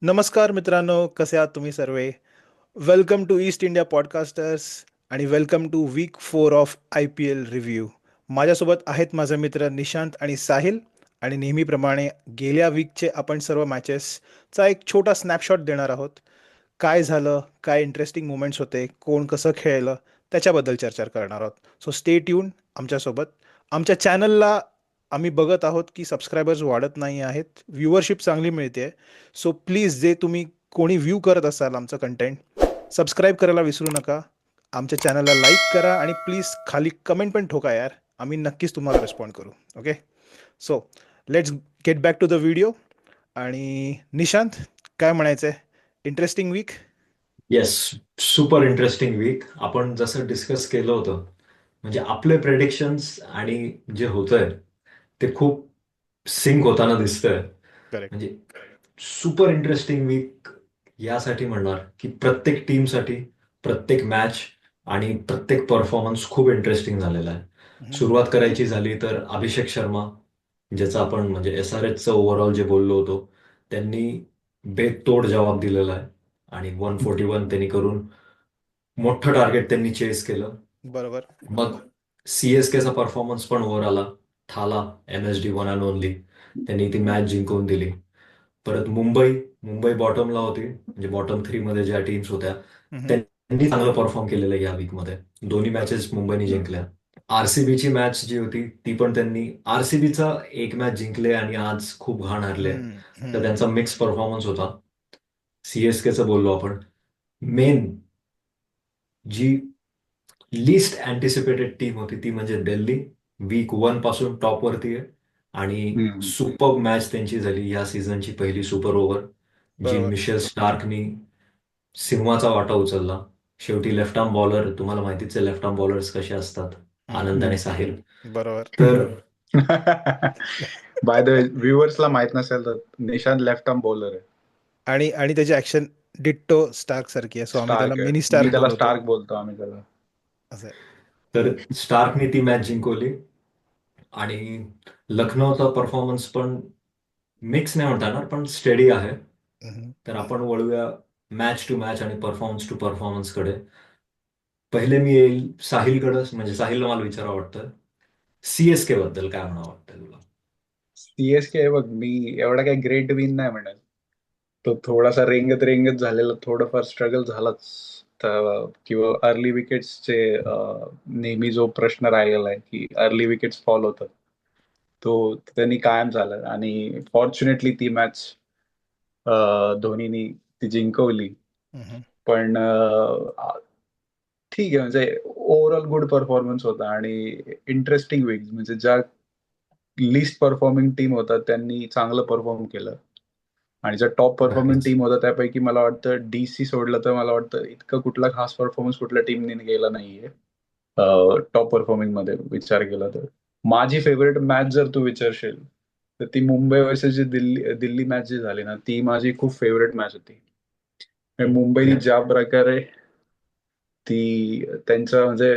नमस्कार मित्रांनो, कसे आहात तुम्ही सर्वे? Welcome to East India podcasters आणि welcome to week 4 of IPL review. माझ्यासोबत आहेत माझे मित्र निशांत आणि साहिल आणि नेहमीप्रमाणे गेल्या वीकचे आपण सर्व मॅचेसचा एक छोटा स्नॅपशॉट देणार आहोत. काय झालं, काय इंटरेस्टिंग मोमेंट्स होते, कोण कसं खेळलं, त्याच्याबद्दल चर्चा करणार आहोत. सो स्टे ट्यून आमच्यासोबत. आमच्या चॅनलला आम्ही बघत आहोत की सबस्क्रायबर्स वाढत नाही आहेत, व्ह्यूवरशिप चांगली मिळते. सो प्लीज जे तुम्ही कोणी व्ह्यू करत असाल आमचं कंटेंट, सबस्क्राईब करायला विसरू नका. आमच्या चॅनलला लाईक करा आणि प्लीज खाली कमेंट पण ठोका यार. आम्ही नक्कीच तुम्हाला रिस्पॉन्ड करू. Okay, so let's get back to the video. आणि निशांत, काय म्हणायचं आहे? Interesting week. Yes. Super interesting week. आपण जसं डिस्कस केलं होतं, म्हणजे आपले प्रेडिक्शन्स आणि जे होतंय ते खूप सिंक होताना दिसतंय. करेक्ट. म्हणजे सुपर इंटरेस्टिंग वीक यासाठी म्हणणार की प्रत्येक टीमसाठी प्रत्येक मॅच आणि प्रत्येक परफॉर्मन्स खूप इंटरेस्टिंग झालेला आहे. सुरुवात करायची झाली तर अभिषेक शर्मा, ज्याचा आपण म्हणजे SRHचं ओव्हरऑल जे बोललो होतो, त्यांनी बेतोड जबाब दिलेला आहे आणि 141 त्यांनी करून मोठं टार्गेट त्यांनी चेस केलं. बरोबर. मग CSKचा परफॉर्मन्स पण वर आला. थाला, MSD वन अँड ओनली, त्यांनी ती मॅच जिंकवून दिली. परत मुंबई मुंबई बॉटमला होती, म्हणजे बॉटम 3 मध्ये ज्या टीम्स होत्या त्यांनी चांगलं परफॉर्म केलेलं आहे या वीकमध्ये. दोन्ही मॅचेस मुंबईने जिंकल्या. RCBची मॅच जी होती ती पण त्यांनी, RCBचा एक मॅच जिंकले आणि आज खूप घाण हारले, तर त्यांचा मिक्स परफॉर्मन्स होता. CSKचं बोललो आपण. मेन जी लिस्ट अँटिसिपेटेड टीम होती ती म्हणजे दिल्ली. वीक 1 पासून टॉपवरती आहे आणि हम्म. सुपर मॅच त्यांची झाली या सीझनची पहिली सुपर ओव्हर, जी बरोबर. मिशेल स्टार्कनी सिंहाचा वाटा उचलला. शेवटी लेफ्ट आर्म बॉलर, तुम्हाला माहितीच आहे लेफ्ट आर्म बॉलर्स कसे असतात, आनंद आणि साहिल. बरोबर. तर बाय द व्ह्युअर्सला माहित नसेल तर निशांत लेफ्ट आर्म बॉलर आहे. आणि आणि त्याची ऍक्शन डिट्टो स्टार्क सारखी आहे, सो आम्ही त्याला स्टार्क आहे, मिनी मी स्टार्क त्याला बोलवतो. स्टार्क बोलतो आम्ही त्याला. असं आहे. तर स्टार्कनी ती मॅच जिंकवली आणि लखनौचा परफॉर्मन्स पण मिक्स नाही म्हणता येणार, पण स्टेडी आहे. हम्म. तर आपण वळूया मॅच टू मॅच आणि परफॉर्मन्स टू परफॉर्मन्सकडे. पहिले मी येईल साहिलकडं, म्हणजे साहिलला मला विचारावं वाटतं, CSK बद्दल काय म्हणावं वाटतं तुला? CSK बघ, मी एवढा काही ग्रेट विन नाही म्हणत. तो थोडासा रेंगत रेंगत झालेला, थोडंफार स्ट्रगल झालाच. तर किंवा अर्ली विकेट्सचे नेहमी जो प्रश्न राहिलेला आहे की अर्ली विकेट्स फॉल होतात, तो त्यांनी कायम झाला. आणि फॉर्च्युनेटली ती मॅच धोनीनी ती जिंकवली. हम्म. पण ठीक आहे, म्हणजे ओव्हरऑल गुड परफॉर्मन्स होता. आणि इंटरेस्टिंग वीक, म्हणजे ज्या लिस्ट परफॉर्मिंग टीम होता त्यांनी चांगलं परफॉर्म केलं. आणि ज्या टॉप परफॉर्मिंग नक्कीच. टीम होता त्यापैकी मला वाटतं DC सोडलं तर मला वाटतं इतका कुठला खास परफॉर्मन्स कुठल्या टीमने केला नाहीये टॉप परफॉर्मिंग मध्ये विचार केला तर. माझी फेवरेट मॅच जर तू विचारशील तर ती मुंबई वर्सेस जी दिल्ली दिल्ली मॅच जी झाली ना, ती माझी खूप फेवरेट मॅच होती. मुंबईने ज्या प्रकारे ती त्यांचं म्हणजे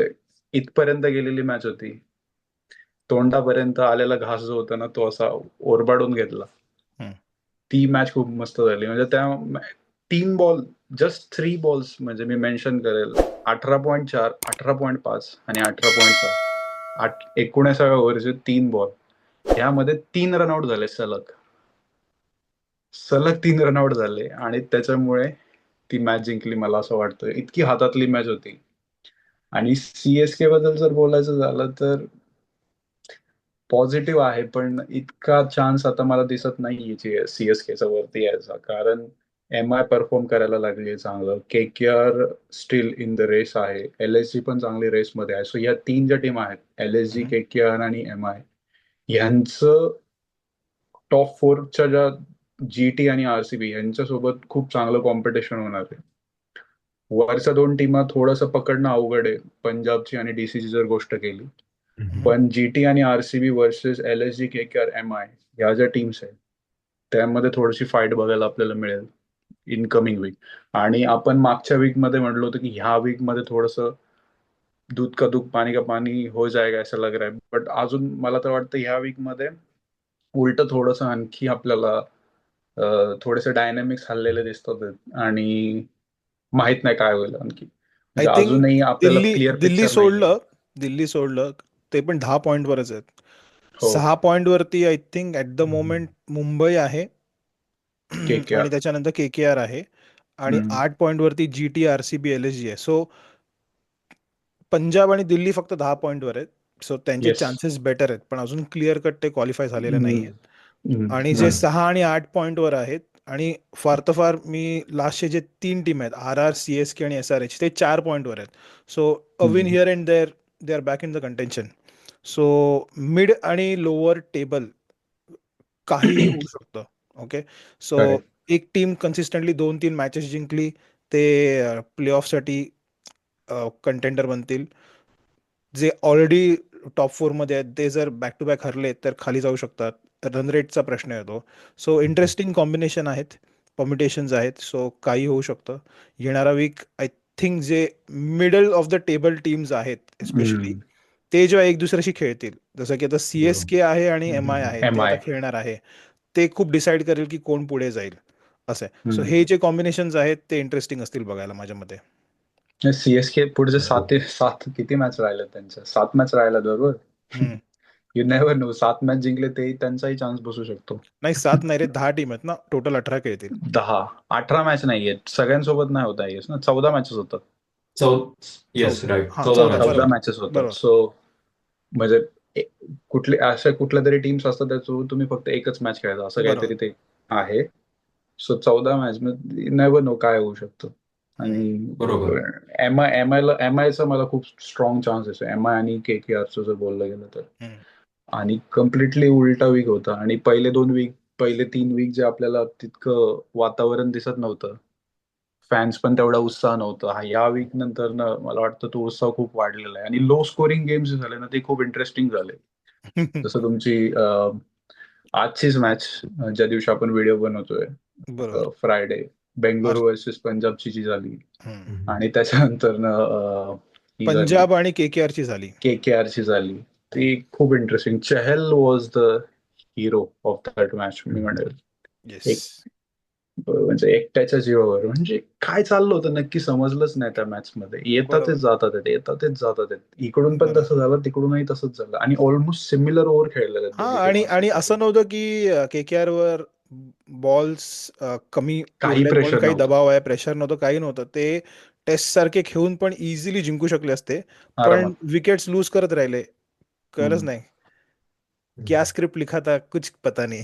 इथपर्यंत गेलेली मॅच होती, तोंडापर्यंत आलेला घास जो होता ना तो असा ओरबाडून घेतला. हम्म. ती मॅच खूप मस्त झाली. म्हणजे त्या 3 बॉल, जस्ट 3 बॉल्स, म्हणजे मी मेन्शन करेल 18.4, 18.5 आणि 18.6, 19व्या ओव्हरचे 3 बॉल, ह्यामध्ये 3 रनआउट झाले सलग. सलग 3 रनआउट झाले आणि त्याच्यामुळे ती मॅच जिंकली. मला असं वाटतं इतकी हातातली मॅच होती. आणि CSK बद्दल जर बोलायचं झालं तर पॉझिटिव्ह आहे, पण इतका चान्स आता मला दिसत नाहीये CSKचा वरती यायचा. कारण MI परफॉर्म करायला लागली चांगलं, KKR still in the race आहे, LSG पण चांगली रेसमध्ये आहे. सो या 3 ज्या टीम आहेत, LSG, KKR आणि MI, यांचं टॉप 4च्या ज्या GT आणि RCB यांच्यासोबत खूप चांगलं कॉम्पिटिशन होणार आहे. वरच्या 2 टीमा थोडंसं पकडणं अवघड आहे, पंजाबची आणि DCची जर गोष्ट केली. पण GT आणि RCB versus LSG, KKR, MI ह्या ज्या टीम्स आहेत त्यामध्ये थोडीशी फाईट बघायला आपल्याला मिळेल इनकमिंग वीक. आणि आपण मागच्या वीक मध्ये म्हटलं होतं की ह्या वीक मध्ये थोडंसं दूध का दूध पाणी का पाणी हो जाएगा असं लग रहा है. बट अजून मला तर वाटतं ह्या वीक मध्ये उलट थोडंसं आणखी आपल्याला थोडेसे डायनॅमिक्स हल्लेले दिसतात आणि माहित नाही काय होईल आणखी. आय म्हणजे थिंक अजूनही आपल्याला दिल्ली क्लिअर दिल्ली पिक्चर नाहीये. सोडलं दिल्ली सोडलं ते पण 10 पॉईंटवरच आहेत. हो. 6 पॉईंटवरती I think at the hmm. Moment Mumbai आहे के के आर. आणि त्याच्यानंतर के के आर आहे आणि 8 पॉईंटवरती G T R C B L S G आहे. सो पंजाब आणि दिल्ली फक्त 10 पॉईंटवर आहेत. सो त्यांचे येस. चान्सेस बेटर आहेत, पण अजून क्लिअर कट ते क्वालिफाय झालेले नाही आहेत. आणि जे नाही. 6 आणि 8 पॉईंटवर आहेत आणि फार तर फार मी लास्टचे जे 3 टीम आहेत R R C S K आणि एस आर एच ते 4 पॉईंटवर आहेत. So a win here and there they are back in the contention. So mid आणि लोअर टेबल काहीही होऊ शकतं. Okay, so correct. एक टीम कन्सिस्टंटली 2-3 मॅचेस जिंकली ते प्ले ऑफसाठी कंटेंडर बनतील. जे ऑलरेडी टॉप 4मध्ये आहेत ते जर बॅक टू बॅक हरले तर खाली जाऊ शकतात. रन रेटचा प्रश्न येतो. सो इंटरेस्टिंग कॉम्बिनेशन आहेत, परमिटेशन्स आहेत. सो काही होऊ शकतं. येणारा वीक आय थिंक जे middle of the table teams आहेत स्पेशली ते जेव्हा एक दुसऱ्याशी खेळतील, जसं की आता सी एस बरोबर. के आहे आणि एम आय आहे, एम ते आता आय. खेळणार आहे. ते खूप डिसाईड करेल की कोण पुढे जाईल असं आहे. सो हे जे कॉम्बिनेशन्स आहेत ते इंटरेस्टिंग असतील बघायला माझ्या मते. सीएसके पुढचे 7 किती मॅच राहिले त्यांच्या? 7 मॅच राहिल्या बरोबर. हम्म. You never know. 7 मॅच जिंकले ते त्यांचाही चान्स बसू शकतो. नाही 7 नाही रे, 10 टीम आहेत ना टोटल, 18 खेळतील. 10, 18 मॅच नाहीये सगळ्यांसोबत, नाही होत आहे ना. 14 मॅचेस होतात. Yes, right. हा 14 14 मॅचेस 14 बरोबर होतात. मॅचेस होतात. बरोबर. सो म्हणजे कुठले अशा कुठल्या तरी टीम्स असतात त्याच्यासोबत तुम्ही फक्त एकच मॅच खेळता असं बरोबर. काहीतरी ते आहे. सो 14 मॅच नेव्हर नो काय होऊ शकतं. हम्म. आणि एम आयचा मला खूप स्ट्रॉंग चान्स आहे. एम आय आणि के के आरचं जर बोललं गेलं तर. हम्म. आणि कम्प्लिटली उलटा वीक होता. आणि पहिले 3 वीक जे आपल्याला तितकं वातावरण दिसत नव्हतं, फॅन्स पण तेवढा उत्साह नव्हता. या वीक नंतर ना मला वाटतं तो उत्साह खूप वाढलेला आहे. आणि लो स्कोरिंग गेम्स झाले ना ते खूप इंटरेस्टिंग झाले. जसं तुमची आजचीच मॅच, ज्या दिवशी आपण व्हिडिओ बनवतोय, बरोबर. फ्रायडे, आज बेंगलोर वर्सेस पंजाबची जी झाली. हम्म. आणि त्याच्यानंतर ना ही झाली पंजाब आणि के के आर ची झाली. के के आरची झाली. ती खूप interesting. Chahal was the hero of that match मी म्हणेल. येस. एक म्हणजे एकट्याच्या जीवावर, म्हणजे काय चाललं होतं नक्की समजलंच नाही त्या मॅच मध्ये. बरोबर. येतातच जातात. इकडून पण बरोबर. तसं झालं, तिकडूनही तसंच झालं. आणि ऑलमोस्ट सिमिलर ओव्हर खेळलेले आहेत हा दोन्ही आणि टीमांचे. आणि असं नव्हतं की के के आर वर बॉल्स कमी काही उरलेत म्हणून प्रेशर काही नव्हतं दबाव आहे, प्रेशर नव्हतं, काही नव्हतं. ते टेस्ट सारखे खेळून पण इझिली जिंकू शकले असते, पण आरामात. विकेट्स लूज करत राहिले. कळलंच हम्म. नाही क्या स्क्रिप्ट लिखा था कुछ पता नहीं.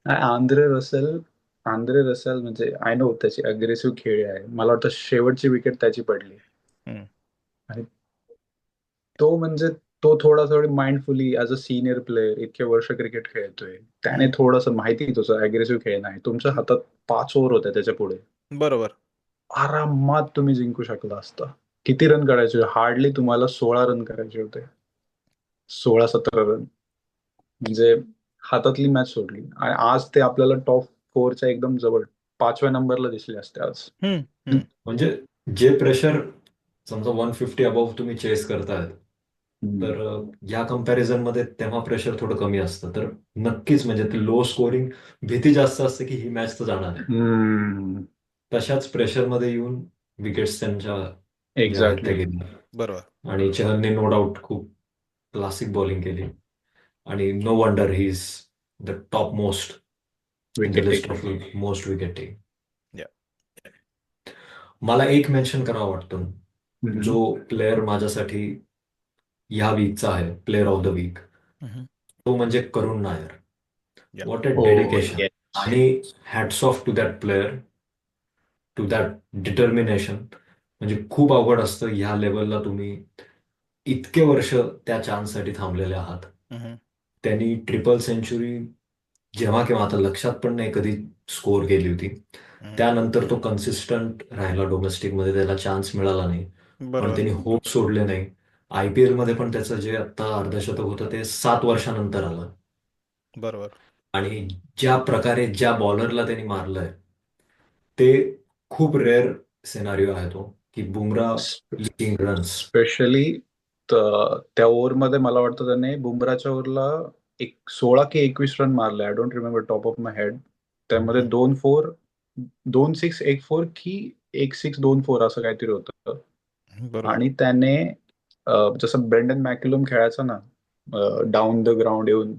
आंद्रे रसेल आंद्रे रसेल म्हणजे आय नो त्याची अग्रेसिव्ह खेळी आहे. मला वाटतं शेवटची विकेट त्याची पडली. हम्म. आणि तो म्हणजे तो थोडी mindfully as a senior player इतके वर्ष क्रिकेट खेळतोय, त्याने हम्म. थोडंसं माहिती तुझं अग्रेसिव्ह खेळ नाही. तुमच्या हातात 5 ओव्हर होते त्याच्या पुढे, बरोबर. आरामात तुम्ही जिंकू शकला असता. किती रन काढायचे? हार्डली तुम्हाला 16 रन करायचे होते. 16-17 रन. म्हणजे हातातली मॅच सोडली. आणि आज ते आपल्याला टॉप 4च्या एकदम जवळ 5व्या नंबरला दिसले असते आज. हम्म. हम्म. म्हणजे जे प्रेशर समजा 150 अबाव तुम्ही चेस करतायत, हम्म. तर या कंपॅरिझन मध्ये तेव्हा प्रेशर थोडं कमी असतं. तर नक्कीच म्हणजे ते लो स्कोरिंग भीती जास्त असते की ही मॅच तर जाणार आहे. हम्म. तशाच प्रेशरमध्ये येऊन विकेट्स त्यांच्या ज्या आहेत त्या एक्झॅक्टली. गेल्या. बरोबर. आणि चहलने नो डाऊट खूप क्लासिक बॉलिंग केली. आणि no wonder he is the top most in the wicket list taking. Of most wicket taking. Yeah. मला एक मेन्शन करावं वाटतं जो प्लेअर माझ्यासाठी ह्या वीकचा आहे, प्लेअर ऑफ द वीक, हम्म. तो म्हणजे करुण नायर. या. व्हॉट अ हो डेडिकेशन. येस. आणि hats off to that player, to that determination. म्हणजे खूप अवघड असतं ह्या लेवलला तुम्ही इतके वर्ष त्या चान्ससाठी थांबलेले आहात. हम्म. त्यांनी ट्रिपल सेंचुरी जेव्हा केव्हा, आता लक्षात पण नाही कधी स्कोर केली होती. हम्म. त्यानंतर तो कन्सिस्टंट राहिला डोमेस्टिकमध्ये, त्याला चान्स मिळाला नाही, पण बरोबर. त्यांनी होप सोडले नाही. आयपीएल मध्ये पण त्याचं जे आता अर्धशतक होतं ते 7 वर्षानंतर आलं. बरोबर. आणि ज्या प्रकारे ज्या बॉलरला त्यांनी मारलंय ते खूप रेअर सिनारिओ आहे तो, की बुमरा लीडिंग रन्स. स्पेशली त्या ओव्हरमध्ये मला वाटतं त्याने बुमराच्या ओव्हरला एक 16 की 21 रन मारले. I don't remember top of my head. त्यामध्ये हम्म. 2-4, 2-6 1-4 की 1-6 2-4 असं काहीतरी होतं. बरोबर. आणि त्याने जसं ब्रेंडन मॅक्युलम खेळायचा ना, डाऊन द ग्राउंड येऊन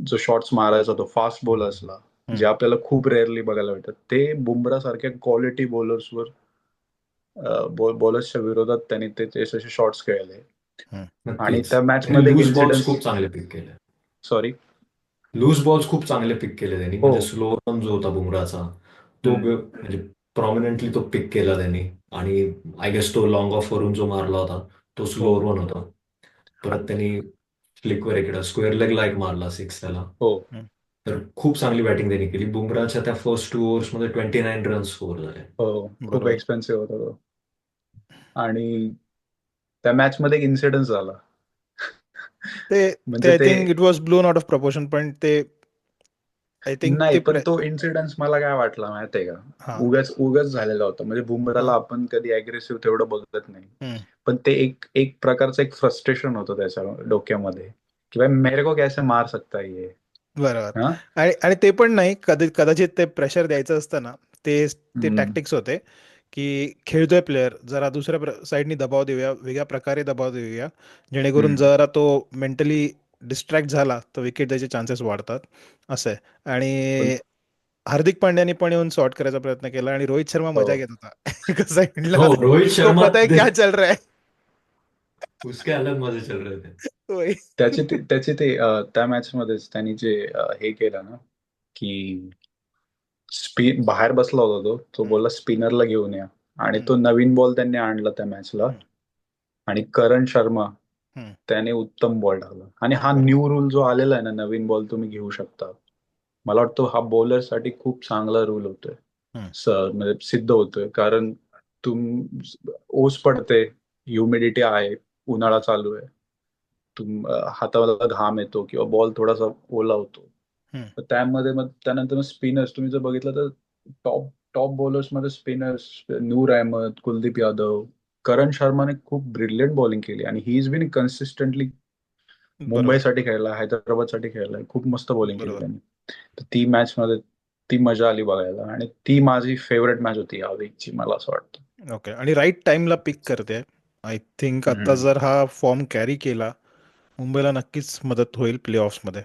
जो शॉट्स मारायचा तो फास्ट बॉलर्सला, हम्म. जे आपल्याला खूप रेअरली बघायला भेटतात, ते बुमरा सारख्या क्वालिटी बॉलर्सवर बॉलर्सच्या विरोधात त्यांनी ते तसे शॉट्स खेळले. हम्म. आणि नक्कीच. त्या मॅच त्यांनी मध्ये एक लूज बॉल्स इन्सिडेन्स. खूप चांगले पिक केले. सॉरी. लूज बॉल्स खूप चांगले पिक केले त्यांनी. हो. म्हणजे स्लो रन जो होता बुमराचा तो हम्म. म्हणजे प्रॉमिनंटली तो पिक केला त्यांनी. आणि आय गेस तो लॉंग ऑफ वरून जो मारला होता तो हो. स्लो रन होता. परत त्यांनी फ्लिकवर इकडं स्क्वेअर लेगला एक मारला 6 त्याला. हो. हम्म. तर खूप चांगली बॅटिंग त्यांनी केली. बुमराच्या त्या फर्स्ट 2 ओव्हर्समध्ये 29 रन स्कोअर झाले. हो. खूप बरोबर. एक्सपेन्सिव्ह होता तो. आणि त्या मॅच मध्ये एक इन्सिडेन्स झाला. ते ते म्हणजे आय ते, think it was blown out of proportion, पण ते आय थिंक नाही, ते पण तो इन्सिडेन्स मला काय वाटला माहितीये का, हा. उगाच उगाच झालेला होता. म्हणजे बुमराला हा. आपण कधी अग्रेसिव्ह तेवढं बघत नाही, हम्म. पण ते एक एक प्रकारचं एक फ्रस्ट्रेशन होतं त्याच्या डोक्यामध्ये, की भाई मेरे को कैसे मार सकता है ये. बरोबर. हा. आणि आणि ते पण नाही, कदाचित ते प्रेशर द्यायचं असतं ना, ते ते हम्म. टॅक्टिक्स होते की खेळतोय प्लेअर, जरा दुसऱ्या साईडनी दबाव देऊया, वेगळ्या प्रकारे दबाव देऊया, जेणेकरून हम्म. जरा तो मेंटली डिस्ट्रॅक्ट झाला तर विकेट द्यायचे चान्सेस वाढतात, असं आहे. पण आणि हार्दिक पांड्याने पण येऊन सॉर्ट करायचा प्रयत्न केला आणि रोहित शर्मा हो. मजा घेत होता. कसं आहे हो, म्हटलं, रोहित को शर्मा पता है क्या चल रहा है. उसके अलग मजे चल रहे थे. होय. त्या मॅच मध्येच त्यांनी जे हे केलं ना, की स्पिन बाहेर बसला होता तो हम्म. बोलला स्पिनरला घेऊन या. आणि हम्म. तो नवीन बॉल त्यांनी आणला त्या मॅचला. हम्म. आणि करण शर्मा हम्म. त्याने उत्तम बॉल टाकला. आणि हा बरोबर. न्यू रूल जो आलेला आहे ना, नवीन बॉल तुम्ही घेऊ शकता, मला वाटतं हा बॉलरसाठी खूप चांगला रूल होतोय. हम्म. म्हणजे सिद्ध होतोय. कारण तुम ओस पडते, ह्युमिडिटी आहे, उन्हाळा चालू आहे, हाताला घाम येतो किंवा बॉल थोडासा ओला होतो. हम्म. तर त्यामध्ये मग त्यानंतर मग स्पिनर्स तुम्ही जर बघितलं तर टॉप टॉप बॉलर्स मध्ये स्पिनर्स, नूर अहमद, कुलदीप यादव, करण शर्माने खूप ब्रिलियंट बॉलिंग केली. आणि ही इज बीन कन्सिस्टंटली बरोबर. मुंबईसाठी खेळला, हैदराबादसाठी खेळलाय, खूप मस्त बॉलिंग केली बरोबर. त्यांनी. तर ती मॅच मध्ये ती मजा आली बघायला. आणि ती माझी फेवरेट मॅच होती या वीकची, मला असं वाटतं. ओके. आणि राईट टाइमला पिक करते. आय थिंक आता हम्म. जर हा फॉर्म कॅरी केला, मुंबईला नक्कीच मदत होईल प्लेऑफ्समध्ये.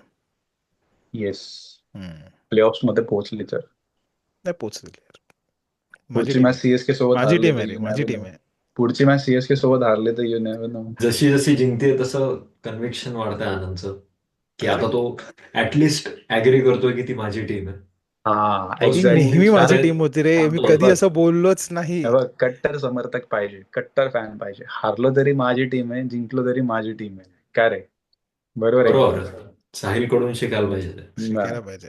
येस. हम्म. प्लेऑफ्स मध्ये पोहोचली तर. नाही पोचलेली यार. माझी पुढची टीम मॅच आहे. सीएसके सोबत माझी हारली टीम तर आहे रे, यू माझी नेव्हर टीम नो. आहे. पुढची मॅच सीएसके सोबत हारली तर यू नेव्हर नो. जशी जशी जिंकते तसं कन्व्हिक्शन वाढतंय आनंदचं, की आता करेक्ट. तो ऍटलिस्ट ऍग्री करतोय की ती माझी टीम आहे. हा, तो ती एक्झॅक्टली. नेहमी माझी शाळेत टीम होती रे, मी सांगतो हे कधी बघ होता. असं बोललोच नाही. हे बघ, कट्टर समर्थक पाहिजे, कट्टर फॅन पाहिजे. हारलो तरी माझी टीम आहे, जिंकलो तरी माझी टीम आहे. काय रे, बरोबर आहे की बरोबर नाही? आहे. साहिल कडून शिकायला पाहिजे ते. शिकायला मग पाहिजे.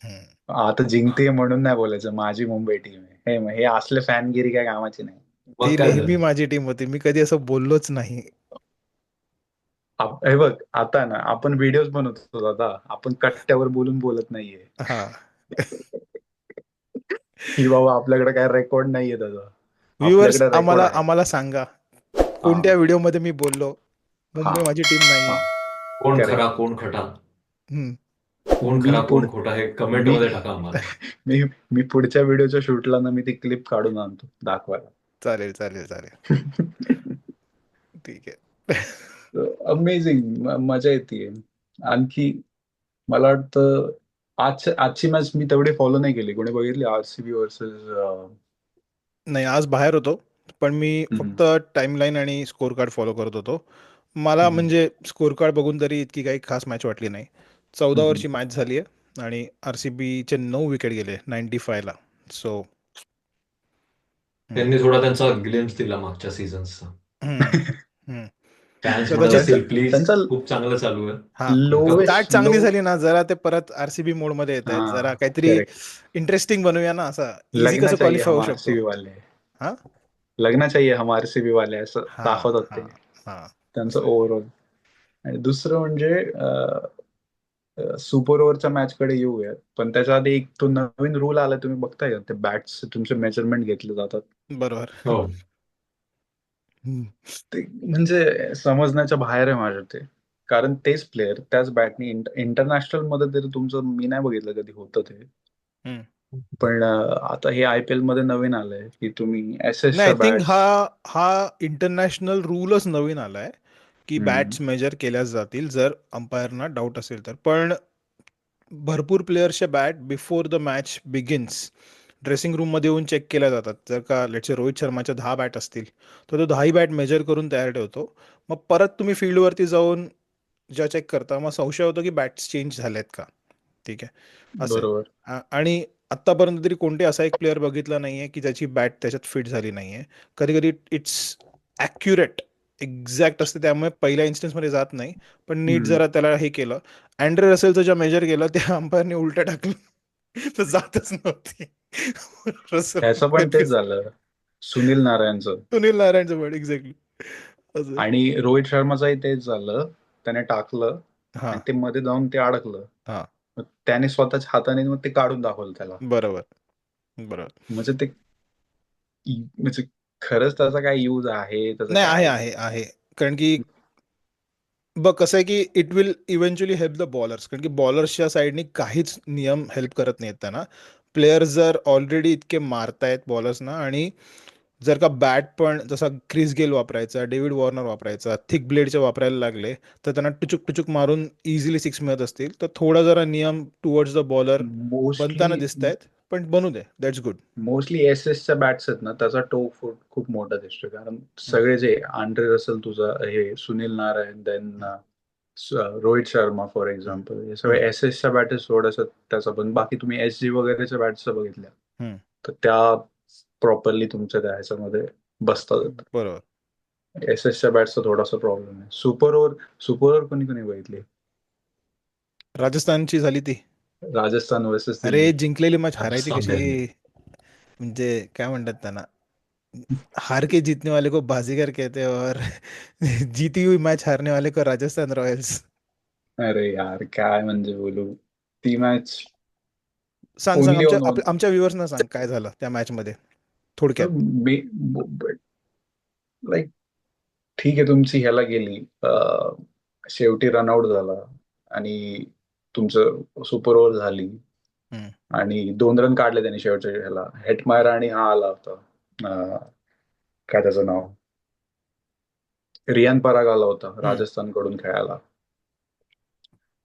हम्म. आता जिंकते म्हणून नाही बोलायचं माझी मुंबई टीम आहे. हे असले फॅनगिरी काय कामाची नाही. मग ती काय नेहमी झालं. माझी टीम होती, मी कधी असं बोललोच नाही. हे बघ, आता ना आपण व्हिडिओज बनवतो दादा, आपण कट्ट्यावर बोलून बोलत नाहीये. हा. की बाबा आपल्याकडे काय रेकॉर्ड नाहीये त्याचा. व्ह्युअर्स, आपल्याकडे रेकॉर्ड आम्हाला आहे. आम्हाला सांगा हा. कोणत्या व्हिडिओमध्ये मी बोललो हा. मुंबई माझी टीम हा. नाहीये. कोण खरा करेक्ट. कोण खोटा, हम्म. कोण मी खरा पुढ कोण खोटा हे कमेंट मी मध्ये टाका आम्हाला. मी मी पुढच्या व्हिडिओच्या शूटला ना मी ती क्लिप काढून आणतो दाखवायला. चालेल, चालेल, चालेल. ठीक आहे. अमेझिंग, मजा येते. आणखी मला वाटतं आजची मॅच मी तेवढी फॉलो नाही केली. कोणी बघितली आरसीबी वर्सेस? नाही, आज बाहेर होतो, पण मी फक्त टाइमलाईन आणि स्कोर कार्ड फॉलो करत होतो. मला म्हणजे स्कोर कार्ड बघून तरी इतकी काही खास मॅच वाटली नाही. 14 ओव्हरची मॅच झाली आहे आणि आरसीबीचे 9 विकेट गेले 95 ला. सो त्यांनी थोडा त्यांचा ग्लिम्स दिला मागच्या सीझन्सचा. फॅन्स म्हणत कदाचित. त्यांचा असतील प्लीज त्यांचा खूप चांगलं चालू आहे. हा, नका करू. Start lowest low. चांगली झाली ना, जरा ते परत आरसीबी मोड मध्ये येत आहेत. हा. जरा काहीतरी करेक्ट. इंटरेस्टिंग बनवूया ना, असं इझी लगना कसं चाहिए क्वालिफाय हम होऊ शकतो. आरसीबी वाले. हा. लगना चाहिए हम आरसीबी वाले असं हा. दाखवतात हा. ते, हा. त्यांचं असं आहे. ओव्हरऑल. आणि दुसरं म्हणजे सुपर ओव्हरच्या मॅच कडे येऊयात. पण त्याच्या आधी एक तो नवीन रूल आला, तुम्ही बघताय का? ते बॅट्स तुमचे मेजरमेंट घेतले जातात. बरोबर. हो. हम्म. ते म्हणजे समजण्याच्या बाहेर आहे माझ्या ते. कारण तेच प्लेअर त्याच बॅटनी इंटरनॅशनल मध्ये तरी तुमचं मी नाही बघितलं कधी होतं ते. हम्म. पण आता हे IPL मध्ये नवीन आलंय की तुम्ही नाही, आय एसएसच्या थिंक हा बॅट्स. हा इंटरनॅशनल रूलच नवीन आलाय की बॅट्स मेजर केल्या जातील जर अंपायरना डाऊट असेल तर. पण भरपूर प्लेयर्सच्या bat before the match begins dressing रूममध्ये येऊन चेक केल्या जातात. जर का लेट्स रोहित शर्माच्या 10 बॅट असतील तर तो 10ही बॅट मेजर करून तयार ठेवतो. मग परत तुम्ही फील्डवरती जाऊन ज्या चेक करता मग संशय होतो की बॅट्स चेंज झाल्यात का. ठीक आहे, असं आहे. बरोबर. आणि आत्तापर्यंत तरी कोणते असा एक प्लेअर बघितला नाहीये की ज्याची बॅट त्याच्यात फिट झाली नाहीये. कधी कधी इट्स ॲक्युरेट एक्झॅक्ट असते त्यामुळे पहिल्या इन्स्टन्समध्ये जात नाही. पण नीट हम्म. जरा त्याला हे केलं. अँड्रे रसेलचं ज्या मेजर केलं त्या अंपायरने उलटं टाकलं तर जातच नव्हती. रसेल ह्याचं पण तेच झालं सुनील नारायणचं. सुनील नारायणचं बॅट एक्झॅक्टली असं. आणि रोहित शर्माचंही तेच झालं. त्याने टाकलं हा आणि ते मध्ये जाऊन ते अडकलं. हा, मग त्याने स्वतःच्या हाताने मग ते काढून दाखवलं त्याला. बरोबर बरोबर. म्हणजे ते म्हणजे खरंच त्याचा काय यूज आहे त्याचं नाही, आहे काय. आहे आहे. कारण की बघ कसं आहे की it will eventually help the bowlers. कारण की बॉलर्सच्या साईडनी काहीच नियम हेल्प करत नाहीत त्यांना. प्लेयर्स जर ऑलरेडी इतके मारतायत बॉलर्सना आणि जर का बॅट पण जसा क्रिस गेल वापरायचा, डेव्हिड वॉर्नर वापरायचा, थिक ब्लेडचे वापरायला लागले तर त्यांना टुचुक टुचुक मारून इझिली सिक्स मिळत असतील. तर थोडा जरा नियम टुवर्ड्स द बॉलर मोस्टली बनताना दिसत आहेत. पण बनू दे, दॅट्स गुड. मोस्टली एसएसच्या बॅट्स आहेत ना त्याचा टो फूट खूप मोठा दिसतोय. कारण सगळे जे आंड्रे रसल तुझा हे Sunil Narain then Rohit Sharma for example हे सगळे एसएसच्या बॅटेस थोडंसं त्याचा. पण बाकी तुम्ही SG वगैरेच्या बॅट्स बघितल्या तर त्या प्रॉपरली तुमच्या त्या ह्याच्यामध्ये बसतात. बरोबर. एसएसच्या बॅट्सचा थोडासा प्रॉब्लेम आहे. सुपर ओव्हर कोणी कोणी बघितली. राजस्थानची झाली ती. राजस्थान वर्सेस अरे दिल्ली. जिंकलेली मॅच हारायची राजस्थान कशी. दिल्ली. म्हणजे काय म्हणतात त्यांना, हार के जीतने वाले को बाजीगर कहते हैं और जीती हुई मैच हारने वाले को राजस्थान रॉयल्स. अरे यार काय म्हणजे बोलू. ती मॅच सांग सांग, ओनली आमच्या ऑन वन. आमच्या व्ह्युअर्सना सांग काय झालं त्या मॅच मध्ये थोडक्यात. लाईक ठीक आहे तुमची ह्याला गेली शेवटी रनआउट झाला आणि तुमचं सुपर ओव्हर झाली हम्म, आणि 2 रन काढले त्यांनी शेवटच्या ह्याला. हेटमायर आणि हा आला होता काय त्याचं नाव, रियान पराग आला होता हम्म, राजस्थानकडून खेळायला.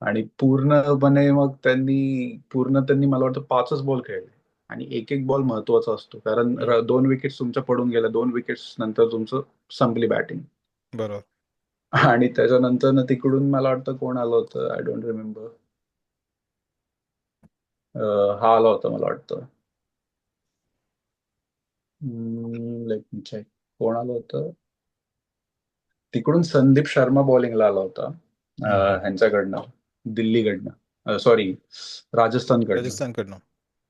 आणि पूर्णपणे मग त्यांनी मला वाटतं 5च बॉल खेळले. आणि एक एक बॉल महत्वाचा असतो कारण हम्म. 2 विकेट्स तुमच्या पडून गेल्या. 2 विकेट्स नंतर तुमचं संपली बॅटिंग. बरोबर. आणि त्याच्यानंतर ना तिकडून मला वाटतं कोण आलं होतं आय डोंट रिमेंबर. हा आला होता मला वाटतं. Let me check. कोण आलं होतं तिकडून. संदीप शर्मा बॉलिंगला आला होता ह्यांच्याकडनं दिल्लीकडनं सॉरी राजस्थानकडनं. राजस्थानकडनं.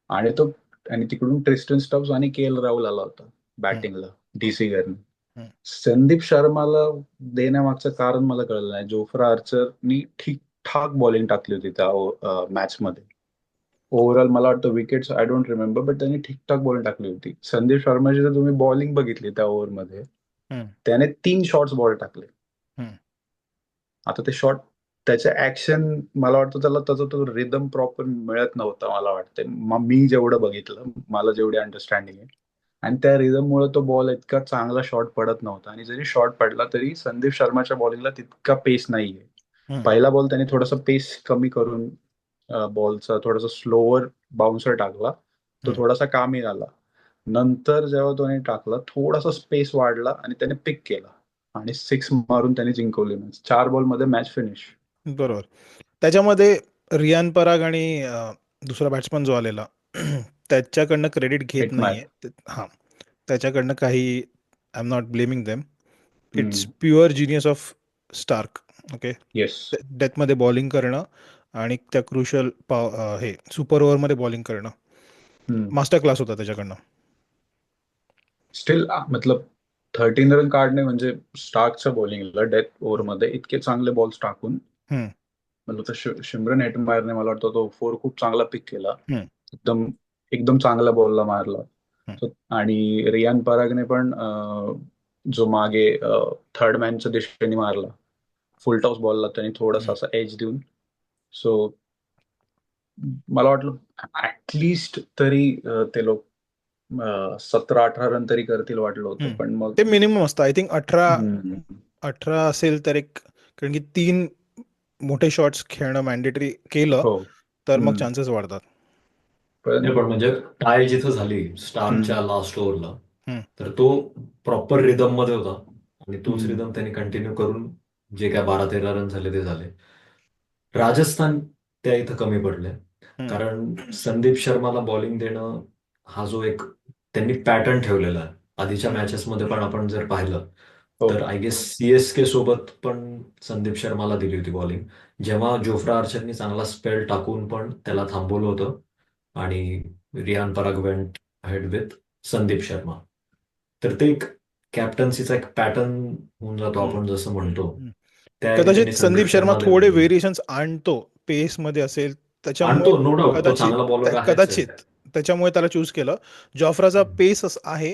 आणि तो आणि तिकडून ट्रिस्टन स्टब्स आणि KL राहुल आला होता हम्म, बॅटिंगला DC कडनं. हम्म. संदीप शर्माला देण्यामागचं कारण मला कळलं नाही. जोफ्रा आर्चरनी ठीकठाक बॉलिंग टाकली होती त्या मॅच मध्ये. ओव्हरऑल मला वाटतं wickets I don't remember but त्यांनी ठीकठाक बॉलिंग टाकली होती. संदीप शर्माची जर तुम्ही बॉलिंग बघितली त्या ओव्हरमध्ये हम्म, त्याने 3 शॉट्स बॉल टाकले. हम्म. आता ते शॉट त्याच्या ऍक्शन मला वाटतं त्याला त्याचा तो रिदम प्रॉपर मिळत नव्हता मला वाटतं. मी जेवढं बघितलं मला जेवढी अंडरस्टँडिंग आहे. आणि त्या रिदममुळे तो बॉल इतका चांगला शॉट पडत नव्हता. आणि जरी शॉट पडला तरी संदीप शर्माच्या बॉलिंगला तितका पेस नाहीये. हम्म. पहिला बॉल त्याने थोडासा पेस कमी करून बॉलचा थोडासा स्लोवर बाउन्सर टाकला. तो हम्म. थोडासा कामी झाला. नंतर जेव्हा त्याने टाकला थोडासा स्पेस वाढला आणि त्याने पिक केला आणि 6 मारून त्याने जिंकवली मॅच. 4 बॉलमध्ये मॅच फिनिश. बरोबर. त्याच्यामध्ये रियान पराग आणि दुसरा बॅट्समन जो आलेला त्याच्याकडनं क्रेडिट घेत हेटमायर. नाहीये हां. त्याच्याकडनं काही I am not blaming them. It's pure genius of Stark. Okay. Yes. डेथमध्ये बॉलिंग करणं आणि त्या क्रुशल हे सुपर ओव्हरमध्ये बॉलिंग करणं मास्टर क्लास होता त्याच्याकडनं. स्टील मतलब 13 रन काढणे म्हणजे स्टार्कच्या बॉलिंगला डेथ ओव्हरमध्ये इतके चांगले बॉल्स टाकून. हम्म, मतलब शिमरन हेटमायरने मला वाटतं तो 4 खूप चांगला पिक केला. हम्म, एकदम एकदम चांगल्या बॉलला मारला. हम्म. आणि रियान परागने पण जो मागे थर्ड मॅनच्या दिशेने मारला फुल टॉस बॉलला त्यांनी थोडासा असा एज देऊन. सो मला वाटलं ऍटलिस्ट तरी ते लोक 17-18 रन तरी करतील वाटलं होतं, पण मग ते मिनिमम असतं आय थिंक 18 हम्म, 18 असेल तर एक, कारण की 3 मोठे शॉट्स खेळणं मॅन्डेटरी केलं हो. तर मग हम्म. चान्सेस वाढतात. पण नाही, पण म्हणजे टाय जिथं झाली हम्म, स्टार्कच्या लास्ट ओव्हरला, हम्म. तर तो प्रॉपर रिदम मध्ये होता आणि तोच हम्म. रिदम त्यांनी कंटिन्यू करून जे काय 12-13 रन झाले ते झाले. राजस्थान त्या इथं कमी पडले, कारण संदीप शर्माला बॉलिंग देणं हा जो एक त्यांनी पॅटर्न ठेवलेला आहे. आधीच्या मॅचेसमध्ये पण आपण जर पाहिलं हो. तर आय गेस सीएसके सोबत पण संदीप शर्माला दिली होती बॉलिंग, जेव्हा जोफ्रा आर्चरनी चांगला स्पेल टाकून पण त्याला थांबवलं होतं आणि Riyan Parag went head with Sandeep Sharma. तर ते एक कॅप्टन्सीचा एक पॅटर्न होऊन जातो, आपण जसं म्हणतो त्या ह्याने कदाचित त्यांनी संदीप संदीप शर्मा शर्माला थोडे देऊन दिली. व्हेरिएशन्स आणतो पेस मध्ये असेल त्याच्यामुळे, आणतो, नो डाऊट, तो कदाचित चांगला बॉलर आहेच आहे. कदाचित त्याच्यामुळे त्याला चूज केलं. जॉफ्राचा पेस आहे,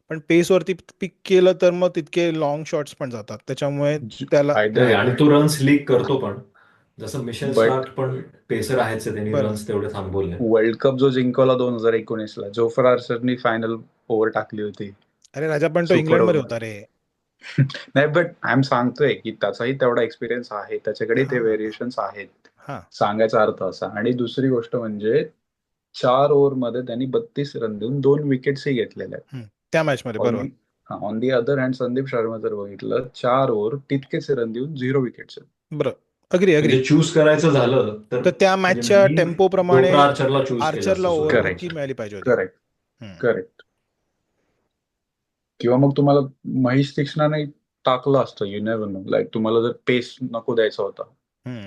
पण पेसवरती पिक केलं तर मग तितके लॉंग शॉट्स पण जातात, त्याच्यामुळे त्याला फायदा नाही, आणि तो रन्स लीक करतो पण, जसं मिशेल बट स्टार्क पण पेसर आहेच आहे, त्यांनी बरोबर. रन्स तेवढे थांबवले. वर्ल्ड कप जो जिंकवला 2019ला, जोफ्रा आर्चरनी फायनल ओव्हर टाकली होती. अरे राजा, पण तो सुपर इंग्लंडमध्ये ओव्हर. होता रे. नाही, बट आय एम सांगतोय की त्याचाही तेवढा एक्सपिरियन्स आहे, त्याच्याकडे ते हा व्हेरिएशन्स आहेत. हा सांगायचा अर्थ असा. आणि दुसरी गोष्ट म्हणजे 4 ओव्हरमध्ये त्यांनी 32 रन देऊन 2 विकेट्सही घेतलेल्या आहेत. त्या मॅच मध्ये बरोबर. On the other hand Sandeep Sharma जर बघितलं, 4 ओव्हर तितकेच रन देऊन 0 विकेट्स आहेत. बरं, अग्री अग्री. म्हणजे चूज करायचं झालं तर त्या म्हणजे मॅचच्या मी टेम्पो प्रमाणे जोफ्रा आर्चरला चूज केलं आर्चरला असतं ओव्हर सुरुवातीला. मोठी मिळाली पाहिजे होती. Correct, correct. किंवा मग तुम्हाला महेश तीक्ष्णाने टाकलं असतं, यू नेव्हर नो. लाईक तुम्हाला जर पेस नको द्यायचा होता,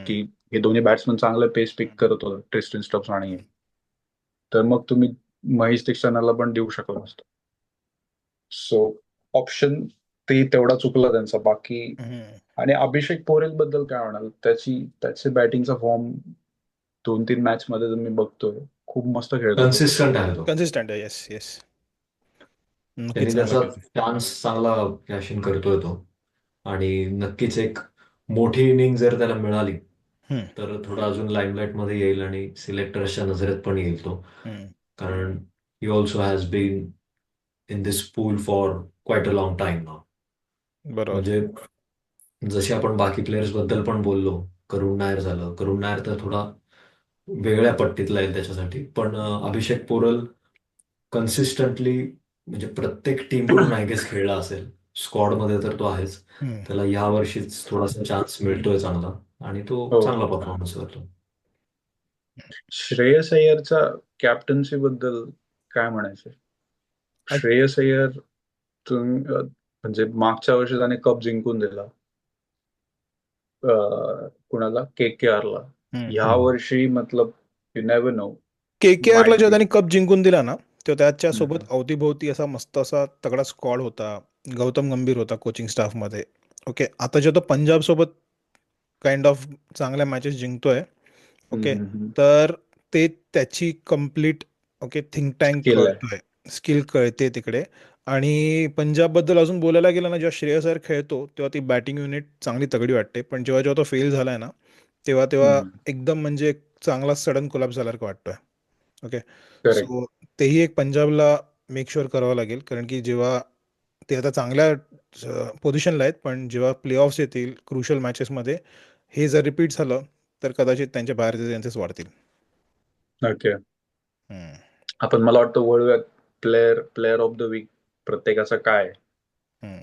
की हे दोन्ही बॅट्समन चांगलं पेस पिक करत होतं, ट्रिस्टन स्टब्स आणि हे, तर मग तुम्ही महेश तीक्ष्णाला पण देऊ शकला असतं. सो ऑप्शन ते तेवढा चुकला त्यांचा. बाकी आणि अभिषेक पोरेल बद्दल काय म्हणाल? त्याचे बॅटिंगचा फॉर्म 2-3 मॅच मध्ये मी बघतोय, खूप मस्त खेळतो तो. कन्सिस्टंट आहे तो. कन्सिस्टंट आहे. येस येस, नक्कीच त्यांनी चांगला त्याचा खेळतो. चान्स चांगला कॅश इन करतोय तो, आणि नक्कीच एक मोठी इनिंग जर त्याला मिळाली तर थोडा अजून लाईमलाईट मध्ये येईल आणि सिलेक्टर्सच्या नजरेत पण येईल तो, कारण he also has been in this pool for quite a long time now. बरोबर. म्हणजे जसे आपण बाकी प्लेयर्स बद्दल पण बोललो, करुण नायर झालं, करुण नायर तर थोडा वेगळ्या पट्टीतला आहे त्याच्यासाठी, पण अभिषेक पोरल कन्सिस्टंटली म्हणजे प्रत्येक टीम कडून आय गेस खेळला असेल, स्क्वॉड मध्ये तर तो आहेच. त्याला या वर्षीच थोडासा चान्स मिळतोय चांगला, आणि तो हो. चांगला परफॉर्मन्स करतो. श्रेयस अय्यरच्या कॅप्टन्सी बद्दल काय म्हणायचं? श्रेयस अय्यर म्हणजे मागच्या वर्षी त्याने कप जिंकून दिला कुणाला, KKR ला. ह्या वर्षी मतलब यू नेव्हर नो. KKR ला जेव्हा त्यांनी कप जिंकून दिला ना, तेव्हा त्याच्यासोबत हम्म. अवतीभोवती असा मस्त असा तगडा स्क्वॉड होता. गौतम गंभीर होता कोचिंग स्टाफ मध्ये. ओके, आता जेव्हा तो पंजाब सोबत काइंड ऑफ चांगल्या मॅचेस जिंकतोय, ओके, तर ते त्याची कम्प्लीट थिंक टँक Skill आहे. कळतोय, स्किल कळते तिकडे. आणि पंजाब बद्दल अजून बोलायला गेलं ना, जेव्हा श्रेयस अय्यर खेळतो तेव्हा ती बॅटिंग युनिट चांगली तगडी वाटते, पण जेव्हा जेव्हा तो फेल झालाय ना, तेव्हा तेव्हा एकदम म्हणजे एक चांगला सडन कोलॅप्स झाल्यासारखं वाटतोय. Okay, correct. सो तेही एक पंजाबला मेक शुअर करावं लागेल, कारण की जेव्हा ते आता चांगल्या पोझिशनला आहेत, पण जेव्हा प्ले ऑफ्स येतील क्रुशल मॅचेसमध्ये, हे जर रिपीट झालं तर कदाचित त्यांच्या बाहेरचे चान्सेस वाढतील. ओके. आपण मला वाटतं वळूयात प्लेअर ऑफ द वीक प्रत्येकाचा काय.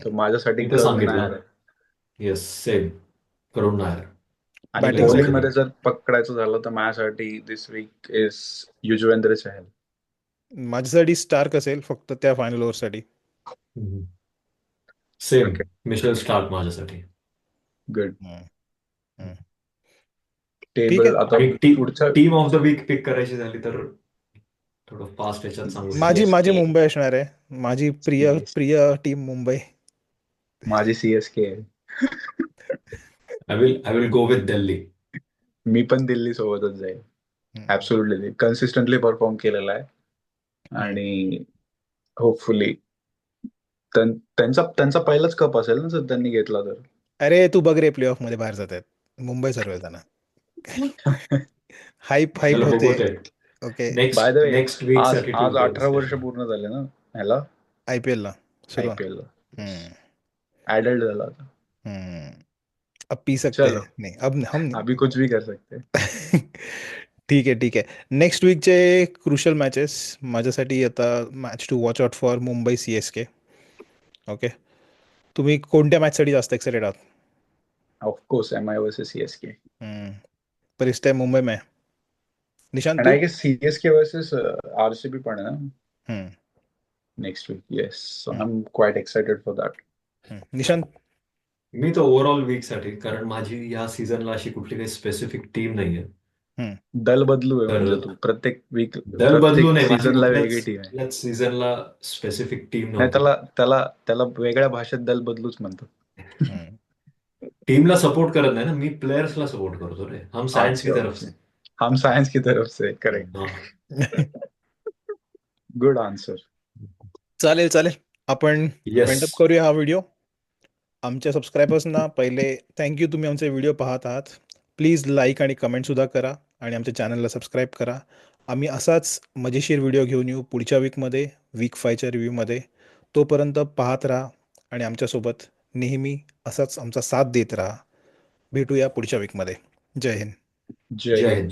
तर माझ्यासाठी मी तर करुण नायर सांगितलं, आहे. Yes, same, Karun Nair. आणि Batting बॉलिंग side. मध्ये जर पकडायचं झालं तर माझ्यासाठी this week is Yuzvendra Chahal. माझ्यासाठी स्टार्क असेल फक्त त्या फायनल ओव्हरसाठी. सेम, ओके, मिशेल स्टार्क माझ्यासाठी. गुड. ठीक टेबल आहे. आता आणि पुढच्या team of the week pick करायची झाली तर थोडं फास्ट ह्याच्यात सांगू शकतो. माझी CSK. मुंबई असणार आहे. माझी प्रिय प्रिय टीम मुंबई. माझी CSK आहे. I will go with Delhi. मी पण दिल्ली सोबतच जाईल. ऍब्सोल्युटली कन्सिस्टंटली परफॉर्म केलेला आहे, आणि होपफुली त्यांचा पहिलाच कप असेल ना जर त्यांनी घेतला तर. अरे तू बघ रे, प्ले ऑफ मध्ये बाहेर जात आहेत मुंबई सर्वजण. हाईप हाईप चला होते. बघू ते. Okay. By the next way, next week आज साठी आज ठेवूया 18 वर्ष डिस्कशन. पूर्ण झाले ना ह्याला, IPL ला सुरू. IPL ला. हम्म, ऍडल्ट झाला आता. हम्म. अब पी सकते चलो, हैं नहीं, अब हम नहीं. अभी कुछ भी कर सकते. ठीक आहे ठीक आहे. नेक्स्ट वीकचे क्रुशल मॅचेस माझ्यासाठी आता match to watch out for Mumbai CSK. Okay. तुम्ही कोणत्या मॅचसाठी जास्त एक्साइटेड आहात? Of course MI versus CSK. पर इस टाइम मुंबई में निशांत एंड तू? I guess CSK versus RCB पण आहे ना hmm, next week. Yes, so hmm, I am quite excited for that. Nishant? मी तर ओव्हरऑल वीक साठी, कारण माझी या सीझनला अशी कुठली काही स्पेसिफिक टीम नाहीये. हम्म, दल बदलू आहे म्हणजे तर तू प्रत्येक वीक, दल बदलू प्रत्येक नये, माझी सीझनला वेगळी टीम आहे. कुठल्याच सीझनला स्पेसिफिक टीम नाही, नव्हती. त्याला त्याला त्याला वेगळ्या भाषेत दल बदलूच म्हणतात. हम्म. टीमला सपोर्ट करत नाही ना मी, प्लेयर्सला सपोर्ट करतो रे. हम सायन्स की अच्छा, तरफ से. हम सायन्स की तरफ से. करेक्ट. हा. Good answer. चालेल चालेल, आपण येस. वाइंड अप करूया हा व्हिडिओ. आमच्या सबस्क्रायबर्सना पहिले थँक्यू, तुम्ही आमचे व्हिडिओ पाहत आहात. प्लीज लाईक आणि कमेंटसुद्धा करा आणि आमच्या चॅनलला सबस्क्राईब करा. आम्ही असाच मजेशीर व्हिडिओ घेऊन येऊ पुढच्या वीकमध्ये, वीक 5च्या रिव्ह्यूमध्ये. तोपर्यंत पाहत राहा आणि आमच्यासोबत नेहमी असाच आमचा साथ देत राहा. भेटूया पुढच्या वीकमध्ये. जय हिंद. जय जय हिंद. हिंद.